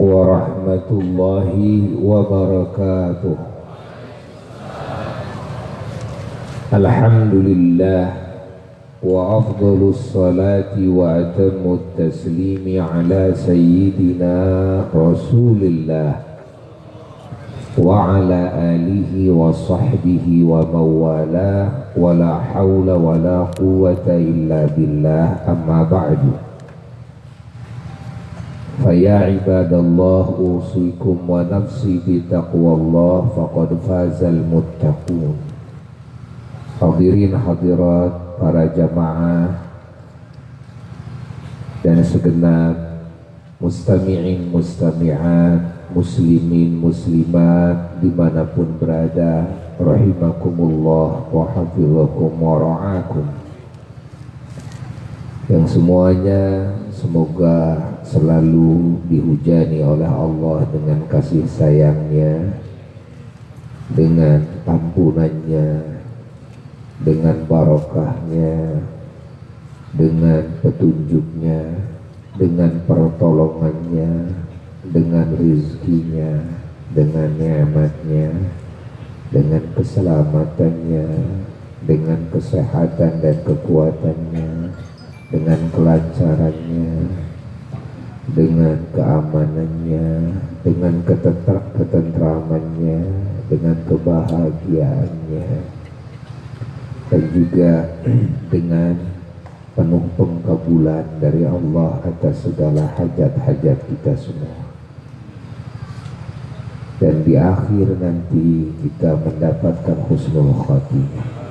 warahmatullahi wabarakatuh. Alhamdulillah wa afdalus salati wa atammut taslimi ala sayyidina Rasulillah wa ala alihi wa sahbihi wa mawala wa la hawla wa la quwwata illa billah, amma ba'du. Faya ibadallah, usikum wa nafsi bitaqwallah, faqad fazal muttaqun. Hadirin hadirat, para jamaah dan segenap mustami'in mustami'at, muslimin muslimat dimanapun berada, rahimakumullah wa hafizakum wa ra'akum. Yang semuanya semoga selalu dihujani oleh Allah dengan kasih sayangnya, dengan ampunannya, dengan barokahnya, dengan petunjuknya, dengan pertolongannya, dengan rizkinya, dengan nikmatnya, dengan keselamatannya, dengan kesehatan dan kekuatannya, dengan kelancarannya, dengan keamanannya, dengan ketentramannya, dengan kebahagiaannya, dan juga dengan penuh pengkabulan dari Allah atas segala hajat-hajat kita semua. Dan di akhir nanti kita mendapatkan husnul khatimah,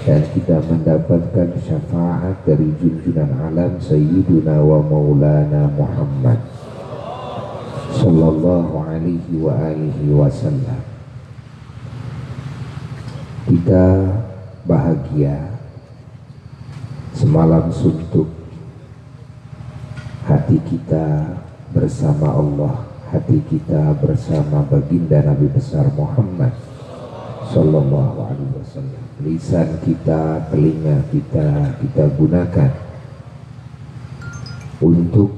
dan kita mendapatkan syafaat dari junjungan alam Sayyiduna wa Maulana Muhammad sallallahu alaihi wa alihi wasallam. Kita bahagia semalam suntuk, hati kita bersama Allah, hati kita bersama baginda Nabi besar Muhammad sallallahu alaihi wasallam. Lisan kita, telinga kita gunakan untuk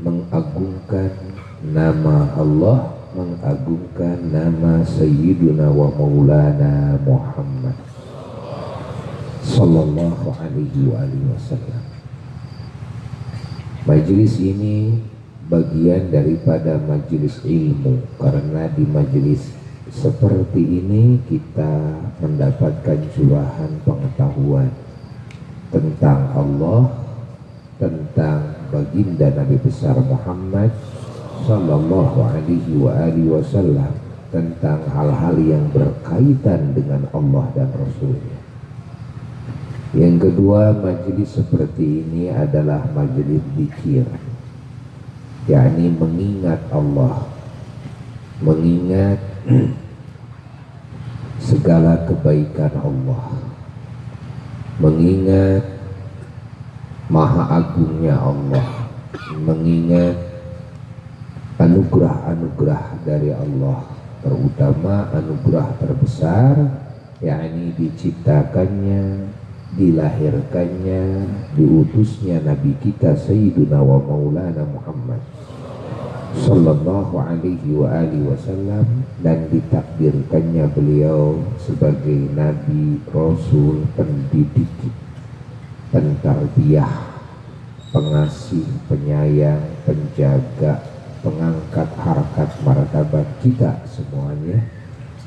mengagungkan nama Allah, mengagungkan nama Sayyiduna wa Maulana Muhammad sallallahu alaihi wasallam. Majelis ini bagian daripada majelis ilmu, karena di majelis seperti ini kita mendapatkan curahan pengetahuan tentang Allah, tentang baginda Nabi besar Muhammad sallallahu alaihi wasallam, tentang hal-hal yang berkaitan dengan Allah dan Rasulnya. Yang kedua, majelis seperti ini adalah majelis zikir, yakni mengingat Allah, mengingat segala kebaikan Allah, mengingat maha agungnya Allah, mengingat anugerah-anugerah dari Allah, terutama anugerah terbesar, yakni diciptakannya, dilahirkannya, diutusnya Nabi kita Sayyiduna wa Maulana Muhammad sallallahu alaihi wasallam, dan ditakdirkannya beliau sebagai Nabi, Rasul, pendidik, pentarbiyah, pengasih, penyayang, penjaga, pengangkat harkat martabat kita semuanya,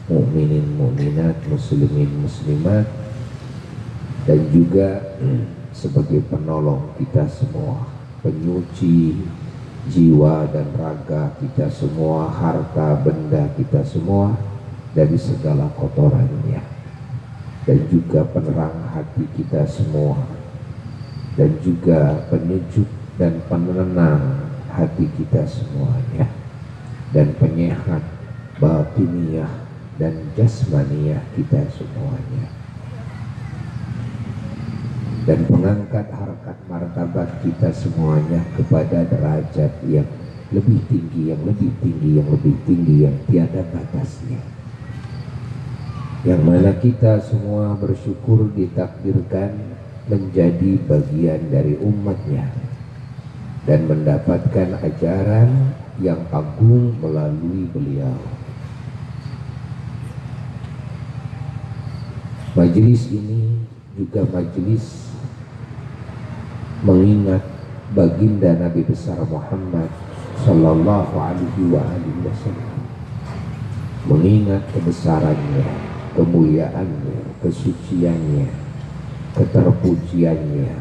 mukminin mukminat, muslimin muslimat, dan juga sebagai penolong kita semua, penyuci jiwa dan raga kita semua, harta benda kita semua dari segala kotorannya, dan juga penerang hati kita semua, dan juga penyejuk dan penenang hati kita semuanya, dan penyehat batiniah dan jasmaniah kita semuanya, dan mengangkat harkat martabat kita semuanya kepada derajat yang lebih tinggi, yang lebih tinggi, yang lebih tinggi, yang tiada batasnya. Yang mana kita semua bersyukur ditakdirkan menjadi bagian dari umatnya, dan mendapatkan ajaran yang agung melalui beliau. Majelis ini juga majelis mengingat baginda Nabi besar Muhammad Sallallahu Alaihi Wasallam, mengingat kebesarannya, kemuliaannya, kesuciannya, keterpujiannya,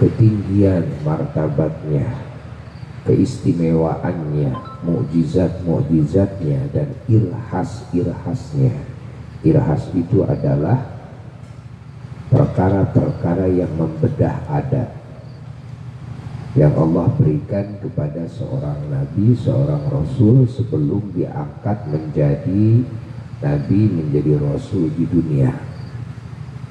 ketinggian martabatnya, keistimewaannya, mukjizat-mukjizatnya, dan irhas-irhasnya. Irhas itu adalah perkara-perkara yang membedah adat yang Allah berikan kepada seorang nabi, seorang rasul sebelum diangkat menjadi nabi, menjadi rasul di dunia.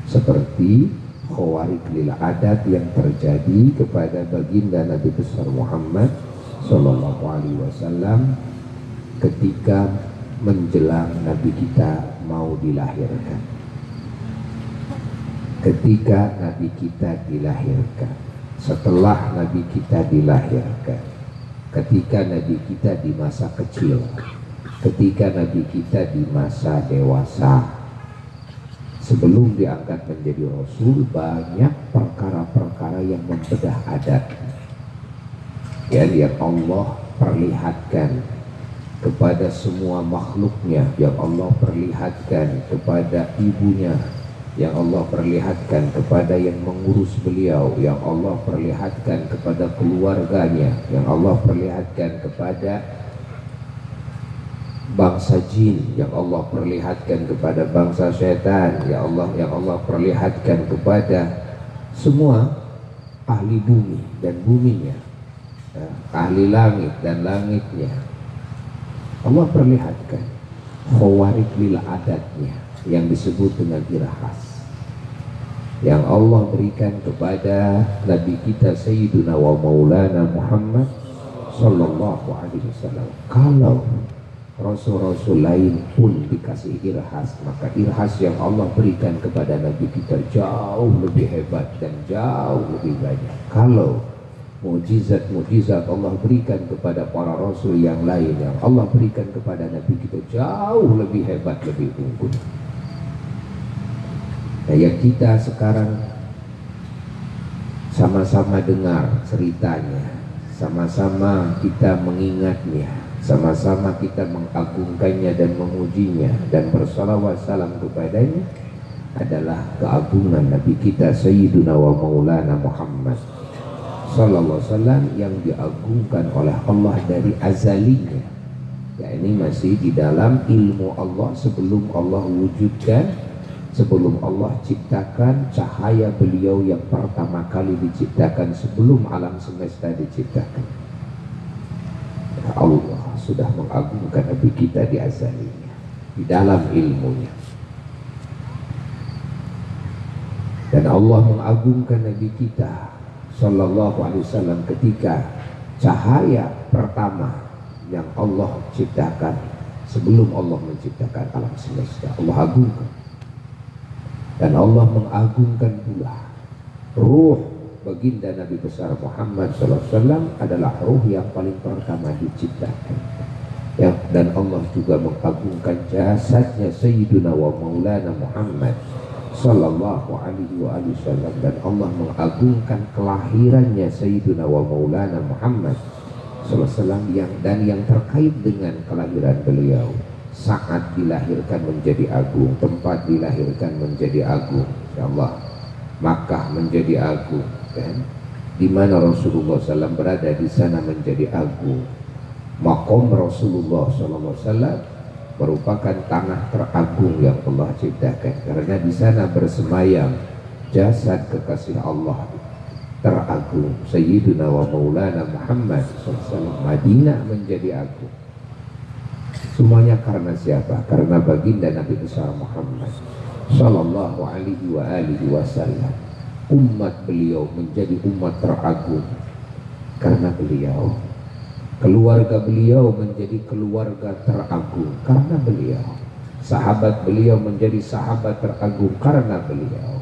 Seperti khawarik lil adat yang terjadi kepada baginda Nabi besar Muhammad Sallallahu Alaihi Wasallam ketika menjelang Nabi kita mau dilahirkan. Ketika Nabi kita dilahirkan, setelah Nabi kita dilahirkan, ketika Nabi kita di masa kecil, ketika Nabi kita di masa dewasa, sebelum diangkat menjadi Rasul, banyak perkara-perkara yang membedah adat yang Allah perlihatkan kepada semua makhluknya, yang Allah perlihatkan kepada ibunya, yang Allah perlihatkan kepada yang mengurus beliau, yang Allah perlihatkan kepada keluarganya, yang Allah perlihatkan kepada bangsa jin, yang Allah perlihatkan kepada bangsa syaitan, yang Allah perlihatkan kepada semua ahli bumi dan buminya, ahli langit dan langitnya. Allah perlihatkan khawarik lil adatnya yang disebut dengan irhas, yang Allah berikan kepada Nabi kita Sayyiduna wa Maulana Muhammad Sallallahu Alaihi Wasallam. Kalau Rasul-Rasul lain pun dikasih irhas, maka irhas yang Allah berikan kepada Nabi kita jauh lebih hebat dan jauh lebih banyak. Kalau mukjizat-mukjizat Allah berikan kepada para Rasul yang lain, yang Allah berikan kepada Nabi kita jauh lebih hebat, lebih unggul. Nah, yang kita sekarang sama-sama dengar ceritanya, sama-sama kita mengingatnya, sama-sama kita mengagungkannya dan memujinya dan bersalawat salam kepadanya adalah keagungan Nabi kita Sayyiduna wa Maulana Muhammad Sallallahu Alaihi Wasallam yang diagungkan oleh Allah dari azalinya. Ya, ini masih di dalam ilmu Allah sebelum Allah wujudkan, sebelum Allah ciptakan cahaya beliau yang pertama kali diciptakan sebelum alam semesta diciptakan. Ya, Allah sudah mengagungkan Nabi kita di azalinya, di dalam ilmunya. Dan Allah mengagungkan Nabi kita Sallallahu Alaihi Wasallam ketika cahaya pertama yang Allah ciptakan sebelum Allah menciptakan alam semesta, Allah agungkan. Dan Allah mengagungkan pula ruh baginda Nabi besar Muhammad SAW adalah ruh yang paling pertama diciptakan. Ya, dan Allah juga mengagungkan jasadnya Sayyiduna wa Maulana Muhammad Sallallahu Alaihi Wasallam, dan Allah mengagungkan kelahirannya Sayyiduna wa Maulana Muhammad SAW yang terkait dengan kelahiran beliau. Saat dilahirkan menjadi agung, tempat dilahirkan menjadi agung, ya Allah, Makkah menjadi agung, kan? Di mana Rasulullah SAW berada, di sana menjadi agung. Maqam Rasulullah SAW merupakan tanah teragung yang Allah ciptakan, karena di sana bersemayam jasad kekasih Allah teragung Sayyiduna wa Maulana Muhammad SAW. Madinah menjadi agung. Semuanya karena siapa? Karena baginda Nabi besar Muhammad Sallallahu Alaihi Wasallam. Umat beliau menjadi umat teragung karena beliau. Keluarga beliau menjadi keluarga teragung karena beliau. Sahabat beliau menjadi sahabat teragung karena beliau.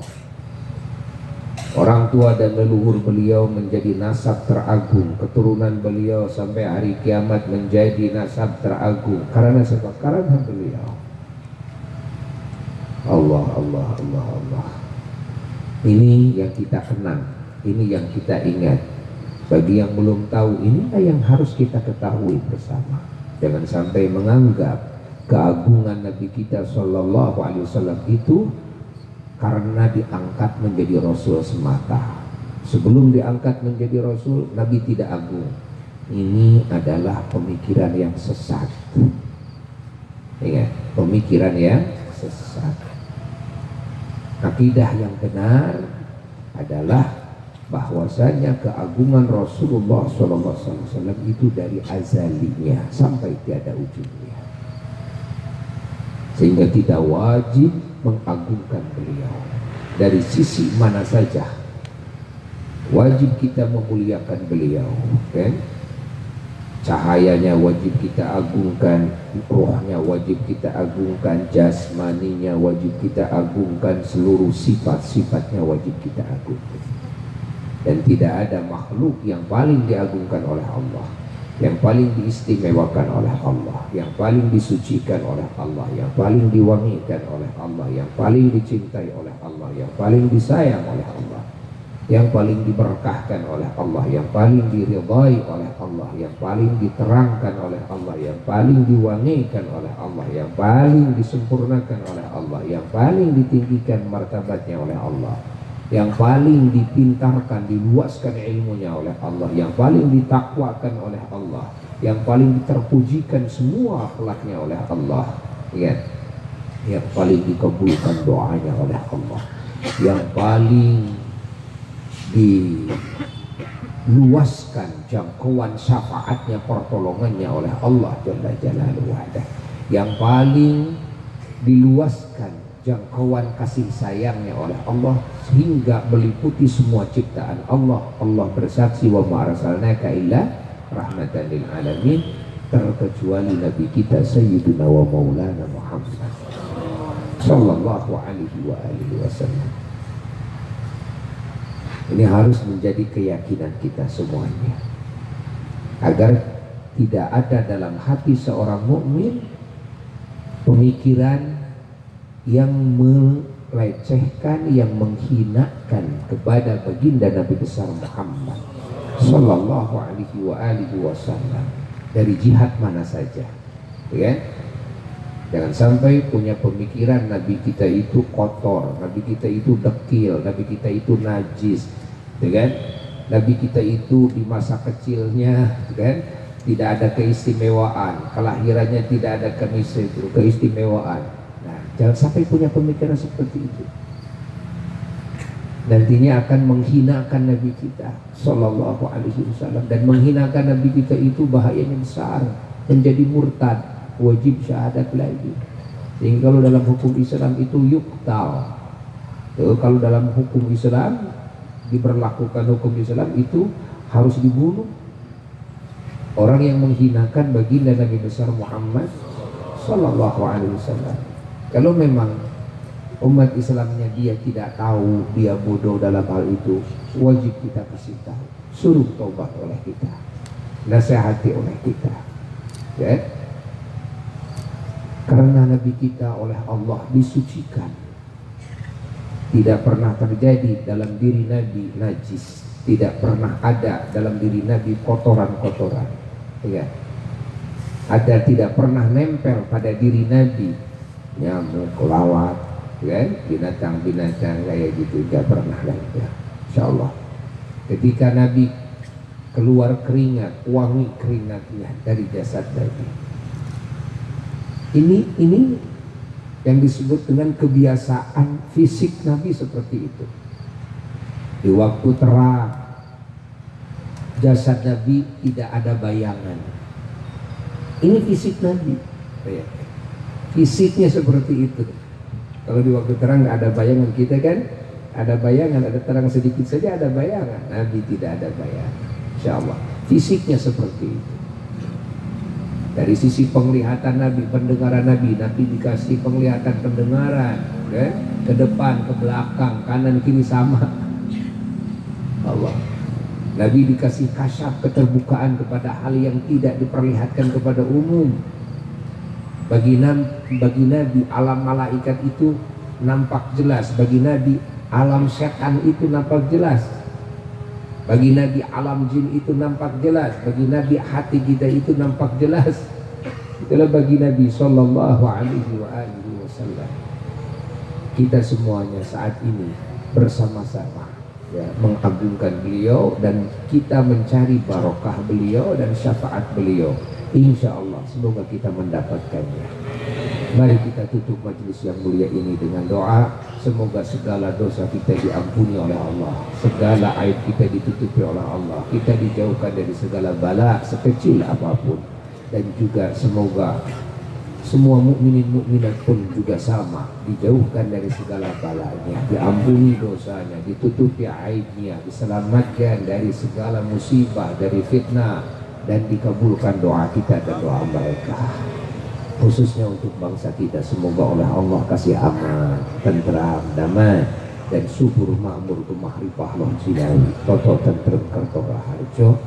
Orang tua dan leluhur beliau menjadi nasab teragung, keturunan beliau sampai hari kiamat menjadi nasab teragung. Karena sebab karena beliau. Allah, Allah, Allah, Allah. Ini yang kita kenang, ini yang kita ingat. Bagi yang belum tahu, inilah yang harus kita ketahui bersama. Jangan sampai menganggap keagungan Nabi kita Shallallahu Alaihi Wasallam itu karena diangkat menjadi Rasul semata. Sebelum diangkat menjadi Rasul, Nabi tidak agung. Ini adalah pemikiran yang sesat. Ingat, pemikiran yang sesat. Akidah yang benar adalah bahwasanya keagungan Rasulullah SAW itu dari azalinya sampai tiada ujungnya. Sehingga kita wajib mengagungkan beliau dari sisi mana saja. Wajib kita memuliakan beliau, kan? Cahayanya wajib kita agungkan, rohnya wajib kita agungkan, jasmaninya wajib kita agungkan, seluruh sifat-sifatnya wajib kita agungkan. Dan tidak ada makhluk yang paling diagungkan oleh Allah, yang paling diistimewakan oleh Allah, yang paling disucikan oleh Allah, yang paling diwangikan oleh Allah, yang paling dicintai oleh Allah, yang paling disayang oleh Allah, yang paling diberkahkan oleh Allah, yang paling diridhai oleh Allah, yang paling diterangkan oleh Allah, yang paling diwangikan oleh Allah, yang paling disempurnakan oleh Allah, yang paling ditinggikan martabatnya oleh Allah, yang paling dipintarkan, diluaskan ilmunya oleh Allah, yang paling ditakwakan oleh Allah, yang paling terpujikan semua akhlaknya oleh Allah, ya, yang paling dikabulkan doanya oleh Allah, yang paling diluaskan jangkauan syafaatnya, pertolongannya oleh Allah Jalla Jalaluhu, yang paling diluaskan jangkauan kasih sayangnya oleh Allah sehingga meliputi semua ciptaan Allah. Allah bersaksi, wa ma arsalnaka illa rahmatan lil alamin, terkecuali Nabi kita Sayyidina wa Maulana Muhammad sallallahu alaihi wa alihi wasallam. Ini harus menjadi keyakinan kita semuanya, agar tidak ada dalam hati seorang mukmin pemikiran yang melecehkan, yang menghinakan kepada baginda Nabi besar Muhammad sallallahu alaihi wa alihi wasallam dari jihad mana saja, ya. Jangan sampai punya pemikiran Nabi kita itu kotor, Nabi kita itu dekil, Nabi kita itu najis, kan? Nabi kita itu di masa kecilnya, kan, tidak ada keistimewaan, kelahirannya tidak ada keistimewaan. Jangan sampai punya pemikiran seperti itu. Nantinya akan menghinakan Nabi kita Sallallahu Alaihi Wasallam, dan menghinakan Nabi kita itu bahayanya besar, menjadi murtad, wajib syahadat lagi. Sehingga kalau dalam hukum Islam itu yuktal, kalau dalam hukum Islam diberlakukan hukum Islam itu harus dibunuh orang yang menghinakan baginda Nabi besar Muhammad Sallallahu Alaihi Wasallam. Kalau memang umat Islamnya dia tidak tahu, dia bodoh dalam hal itu, wajib kita kasih tahu, suruh taubat oleh kita, nasihati oleh kita, ya. Karena Nabi kita oleh Allah disucikan, tidak pernah terjadi dalam diri Nabi najis, tidak pernah ada dalam diri Nabi kotoran-kotoran, ya. Ada, tidak pernah nempel pada diri Nabi nyamuk, kelawat, kan, binatang-binatang kayak gitu, tidak pernah ada. Insyaallah ketika Nabi keluar keringat, wangi keringatnya dari jasad Nabi. Ini yang disebut dengan kebiasaan fisik Nabi seperti itu. Di waktu terang jasad Nabi tidak ada bayangan. Ini fisik Nabi, fisiknya seperti itu. Kalau di waktu terang nggak ada bayangan, kita kan ada bayangan, ada terang sedikit saja ada bayangan. Nabi tidak ada bayangan, insyaallah. Fisiknya seperti itu. Dari sisi penglihatan Nabi, pendengaran Nabi, Nabi dikasih penglihatan pendengaran, kan? Ke depan, ke belakang, kanan kiri sama. Nabi dikasih kasyaf, keterbukaan kepada hal yang tidak diperlihatkan kepada umum. Bagi Nabi alam malaikat itu nampak jelas, bagi Nabi alam setan itu nampak jelas, bagi Nabi alam jin itu nampak jelas, bagi Nabi hati kita itu nampak jelas. Itulah bagi Nabi Sallallahu Alaihi Wasallam. Kita semuanya saat ini bersama-sama ya, mengagungkan beliau dan kita mencari barokah beliau dan syafaat beliau. Insya Allah semoga kita mendapatkannya. Mari kita tutup majelis yang mulia ini dengan doa. Semoga segala dosa kita diampuni oleh Allah, segala aib kita ditutupi oleh Allah, kita dijauhkan dari segala bala sekecil apapun, dan juga semoga semua mukminin mukminat pun juga sama, dijauhkan dari segala balanya, diampuni dosanya, ditutupi aibnya, diselamatkan dari segala musibah, dari fitnah, dan dikabulkan doa kita dan doa mereka. Khususnya untuk bangsa kita, semoga oleh Allah kasih aman, tentram, damai, dan subur makmur kemahrifah loh Cilawi, toto tentrem kerto raharjo,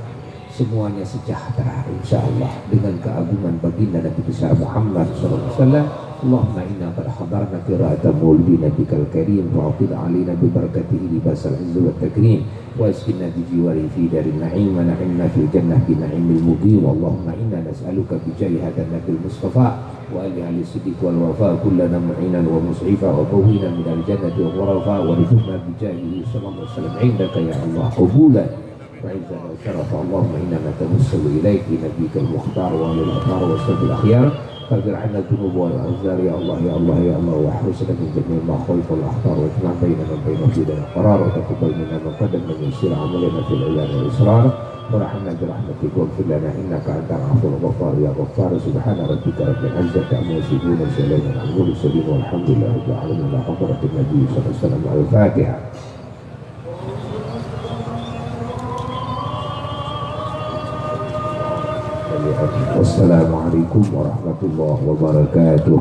semuanya sejahtera insyaallah dengan keagungan baginda Nabi besar Muhammad SAW. Allahumma inna berhadarna qira'ata maulidi nabikal karim wa'afid alina bibarakatihi libasal izzu wa takrim wa iskinna bijiwari fi darin na'im wa na'imna fil jannah bi na'imil muqim. Allahumma inna nas'aluka bijahi hadan nabil mustafa wa ali ahli siddiq wal wafa kullana mu'inan wa mus'ifa wa bawina minal jannati wa ghurafa wa rizukna bijahi sallallahu alaihi wasallam indaka ya Allah qubulan وعزا وشرف. اللهم إنا نتوسل إليك بنبيك المختار وعلى الأطهار والسلف الأخيار فاغفر عنا الذنوب والأوزار يا الله يا الله يا الله واحرسنا من جميع ما خلف والأخطار واجمع بيننا وبين هدى القرار وتقبل منا من قدم من يسير عملنا في العيان والإصرار ورحمنا برحمتك واغفر لنا إنك أنت العفو الغفار يا غفار. سبحان ربك رب العزة عما يصفون وسلام على المرسلين والحمد لله رب العالمين. على حضرة النبي صلى الله عليه وسلم. الفاتحة. Wassalamualaikum warahmatullahi wabarakatuh.